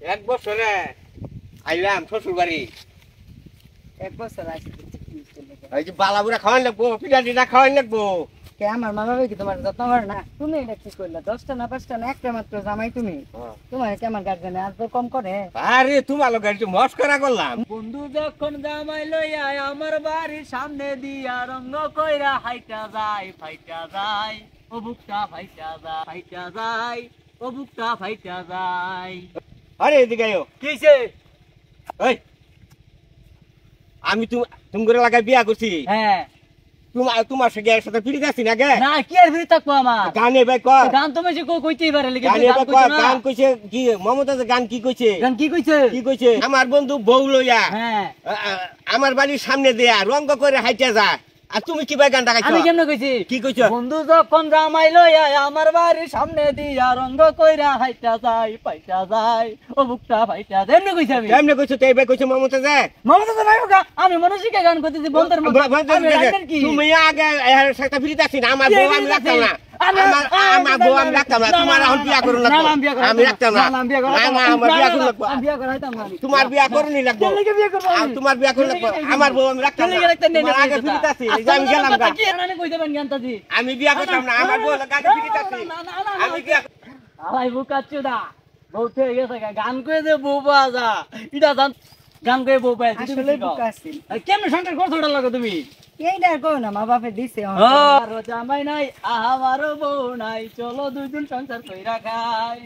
এক বছরে আইলাম শ্বশুর বাড়ি। এক বছর আইছি এই যে বালাবুরা খাওয়ান লাগবো, পিঠা টিঠা খাওয়ান লাগবো। কে আমার মা বাবা কি তোমার যত্ন করে না? তুমি এটা কি করলা? 10টা না 5টা না একটা মাত্র জামাই তুমি, তোমার কি আমার গার্জেনে আর তো কম করে? আরে তোমার লোক একটু মস্করা করলাম। বন্ধু যখন জামাই লইয়া আমার বাড়ির সামনে দিয়া রঙ্গ কইরা হাইটা যায় ফাইটা যায় ও বুকটা ফাইটা যায় ফাইটা যায় ও বুকটা ফাইটা যায়। আরে এদিকে আয়ো। কিছে? এই আমি তুমি লাগাই বিয়া করছি। হ্যাঁ তোমার সাথে ফিরে যাচ্ছি না গে? না কি আর ভিড় থাকবো আমার গানে ভাই কর। গান তুমি যে কইতেই পারে লিখে গানে ভাই কর। গান কইছে কি মমতাজ গান কি কইছে? গান কি কইছে? কি কইছে? আমার বন্ধু বউ লইয়া হ্যাঁ আমার বাড়ির সামনে দেয়া রঙ্গ করে হাইটা যায়। আর তুমি কি ভাই গানটা গাইছো? আমি কেমনে কইছি? কি কইছো? বন্ধু যখন জামাই লইয়া আমার বাড়ির সামনে দিয়া রঙ্গ কইরা হাইটা যায় ফাইটা যায় ও বুকটা ফাইটা যায় এমনি কইছি আমি। কেমনে কইছো? তাই ভাই কইছো মমতাজ। মমতা তো নাই ওকা আমি মনসিকে গান করতেছি বন্ধের মতো আমি রাখেন কি তুমি আগে এর সাথে ফিরে যাচ্ছি না। আমার বউ আমি রাখতাম না। আমার বউ আমি রাখতাম না। তোমার এখন বিয়া করুন না। আমি রাখতাম না। আমার বিয়া করুন লাগবো। আমি বিয়া করাইতাম না। তোমার বিয়া করুনই লাগবো। কেন বিয়া করব? তোমার বিয়া করুন লাগবো। আমার বউ আমি রাখতাম না। তোমার আগে ফিরে যাচ্ছি। আমি গেলাম গা। কি আনানে কই দেবেন গানটাজি? আমি বিয়া করতাম না। আমার বউ আগে ফিরে যাচ্ছি। আমি বিয়া আলাই বুকাচ্চুদা বউ থেকে গেছে গান কই দে বউ বাজা ইটা জান গান কই বউ পায় আসলে বুকা আছি। কেমনে সংসার করছ ওটা লাগো তুমি? এইটা কো না মা বাপে দিছে আর জামাই নাই আমারও বউ নাই চলো দুইজন সংসার কইরা খাই।